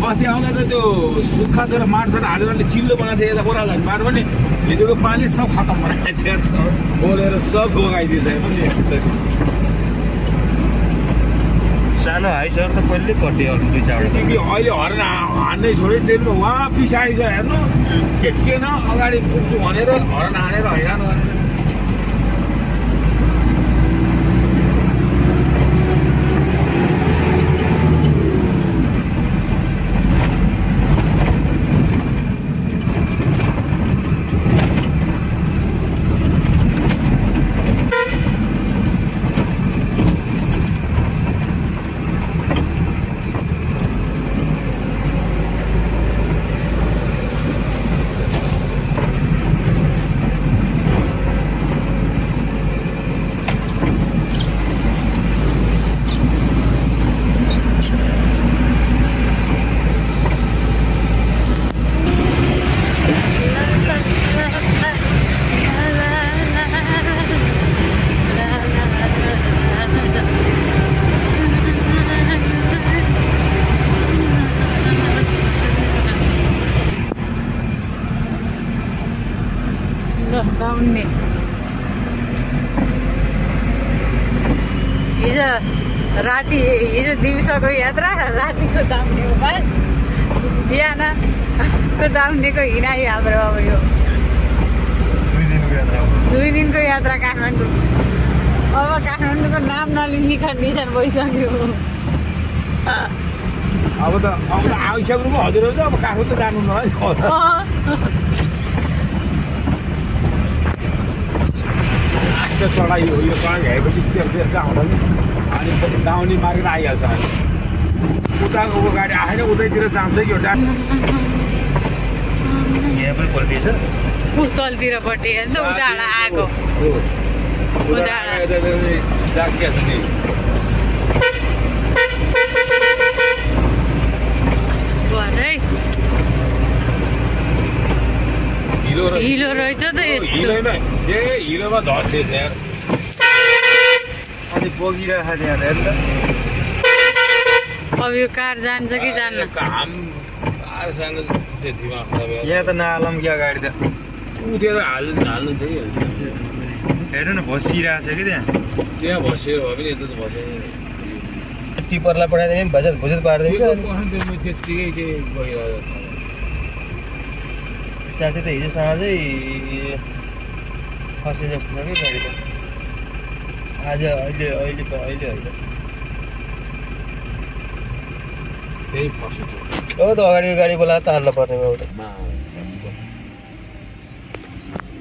बस्ती आउँदा त त्यो सुक्खा तर माटो हालेर चिल्लो बनाएको थियो यता ओह्रालो माटो पनि भित्रको पानी सब खतम बनाएको थियो बोलेर सब बगाइदिएछ सानो हाइसर त पहिले कटियो 2-4 अहिले हरेन हान्नै छोडिदिनु उहाँ पिछाडि छ हेर्नु केटकेन अगाडि पुग्छु भनेर हरन हानेर हैरान गरेर हिजो दिउँसोको यात्रा रातिको दाउनेको बाद बिहानको दाउनेको हिँडाइ हाम्रो अब यो 2 दिनको यात्रा काठमाडौँ। अब काठमाडौँको नाम नलिने कन्डिसन भइसक्यो। अब त आइसक्नु पो हजुरहरू अब काठमाडौँ जानु नभए चढाइ हो यो चढाइ भएपछि त्यहाँ आउँदैन अनि गाउँले मार्केट आइहाल्छ उताको गाडी आएन उतैतिर जान्छ कि एउटा यहाँ पनि पल्टिएछ तलतिरपट्टि हेर्छ उताबाट आएको हिलो रहेछ त हिलोमा धर्सेछ अनि बगिरहेको छ यहाँ हेर्नु अब यो कार जान्छ कि जान्न यहाँ त नआलम क्या गाडी त उठेर हाल्नु थियो हेर्नु न भसिरहेको छ कि त्यहाँ भस्यो भए पनि यता त भस्यो टिपरलाई पठाइदिने भजत भुजत पारिदिन्छ त्यत्तिकै के गइरहेको साथै त हिजो साँझै फसे जस्तो छ कि गाडी त आज अहिले होइन त्यही फस्यो हो त अगाडिको गाडी बोलाएर तान्नु पर्ने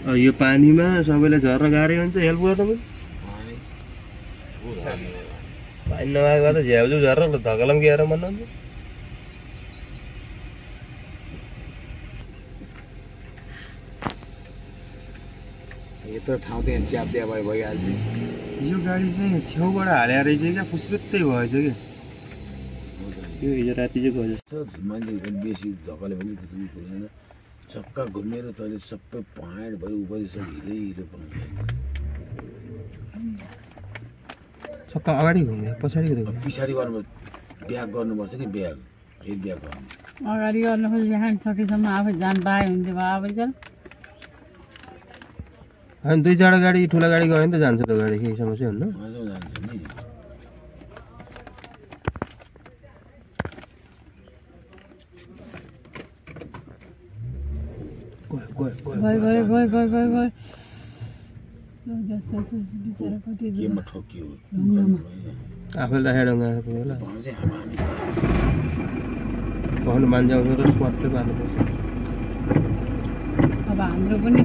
हो यो पानीमा सबैलाई झर्न गाह्रो हुन्छ हेल्प गर्नु पनि पानी नभएको त झ्याउझ्याउ झर्न धकलम गएर भन्नुहुन्छ यत्रो ठाउँ त्यहाँ च्याप्दिया भइहाल्छ यो गाडी चाहिँ छेउबाट हालेर रहेछ क्या फुस्रुत्तै भएछ कि यो हिजो राति चाहिँ गयो जस्तो मान्छे बेसी धक्काले पनि त्यति पुग्दैन चक्का घुमेर तैँले सबै पाँड भयो उपरि सब हिलो पाउँछ चक्का अगाडि घुम्यो पछाडि पछाडि गर्नु ब्याग गर्नुपर्छ कि ब्याग फेरि ब्याग गर्नु अगाडि गर्नु खोजी यहाँ सकेसम्म आफै जान पाए हुन्थ्यो आफै चल अनि 2-4 गाडी ठुला गाडी गयो भने त जान्छ त गाडी केही समस्या हुन्न जान्छ नि आफैलाई हेडौँगा होला कहनु मान्छे आउँछ त स्वाटै पार्नुपर्छ अब हाम्रो पनि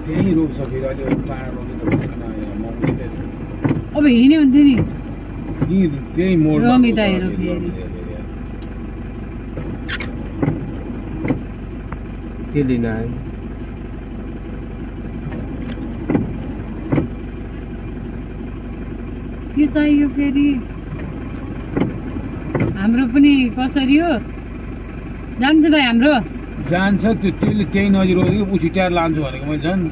त्यही रोकिसकेर अहिले अब हिँड्यो हुन्थ्यो नि त्यही मोड के लिन आयो के चाहियो फेरि हाम्रो पनि कसरी हो जान्छ भाइ हाम्रो जान्छ त्यसले त्यही नजिक पछि ट्यार लान्छु भनेको मैले झन्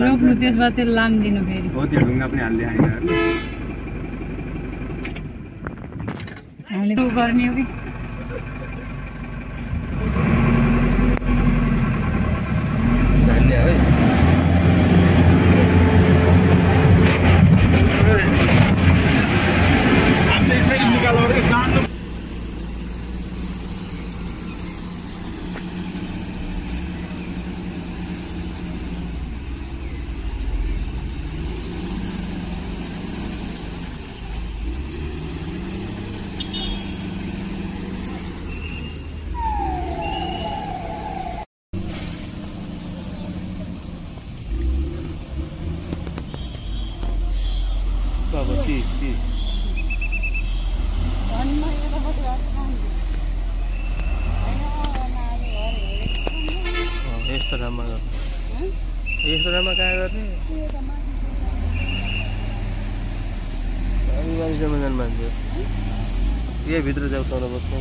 रोक्नु त्यसबाट तेल लान्दिनु फेरि हो त्यो ढुङ्गा पनि हाल्दै आएन हामीले गर्ने हो कि ड्रामा गर्ने यस्तो ड्रामा कहाँ गर्ने मान्छे जमाना मान्छे यही भित्र जाऊ तल बस्नु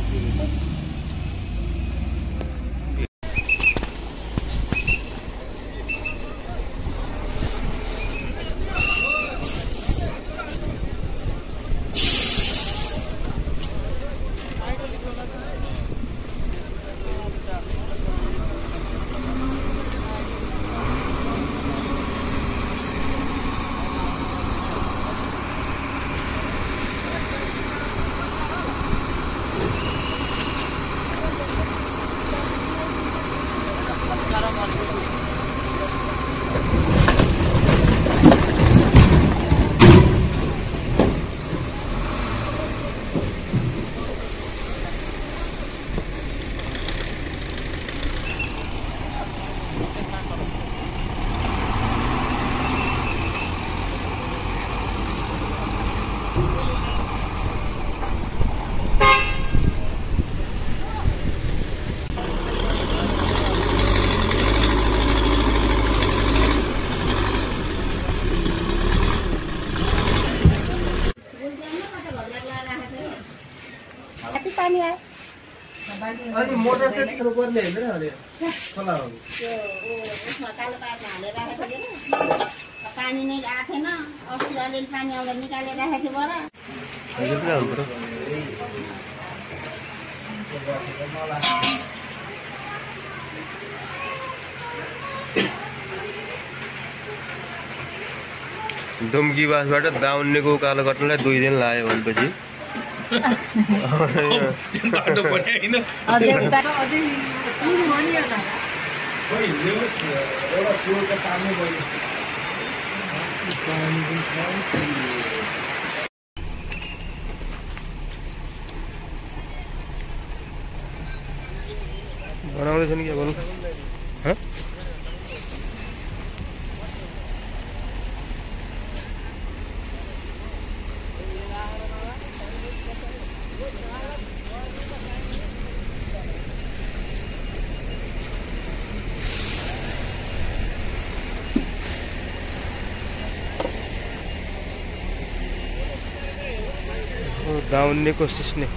अनि मोटर चाहिँ ठुलो गर्ने हैन अनि खोला हो त्यो उसमा कालो पारमा हालेर राखेको थियो पानी नै आएको थिएन अस्ति अलिअलि पानी आउँदा निकालेर राखेको थियो बरा हजुर पुरा हुन्छ दुम्की बासबाट दाउन्नेको उकालो कट्नलाई 2 दिन लाग्यो भनेपछि बाटो बनाइन अझै उता अझै पुल भनिएला खोइ एउटा पुलको तार्नु पर्यो बनाउँदैछन् के बोल्नु ह दाउन्नेको सिस्ने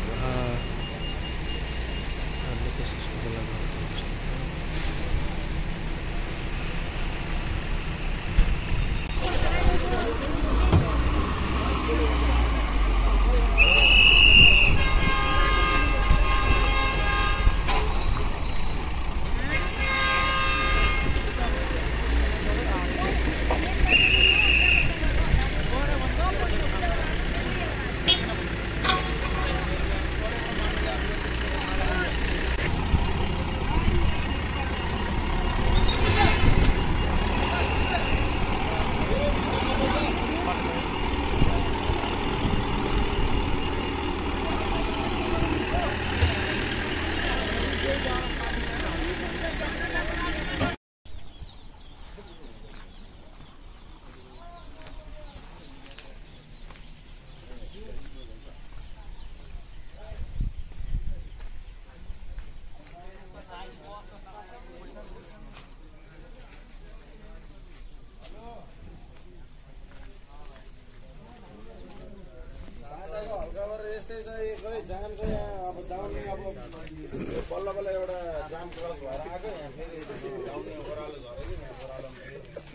बल्ल बल्ल एउटा जाम क्रस भएर आएको यहाँ फेरि गाउने ओह्रालो झऱ्यो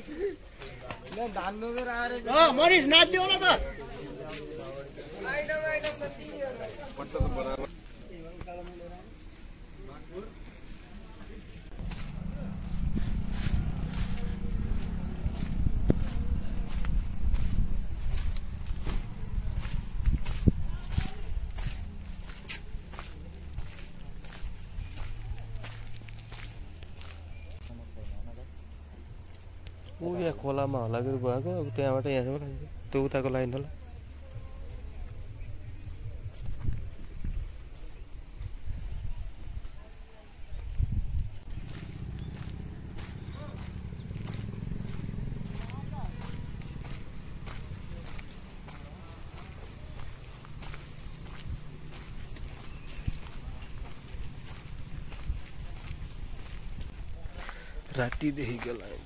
कि यहाँ धान रोपेर आएर मनिष नाच्दियो न त यहाँ खोलामा होला कि गएको अब त्यहाँबाट यहाँसम्म त्यो उताको लाइन होला रातिदेखिको लाइन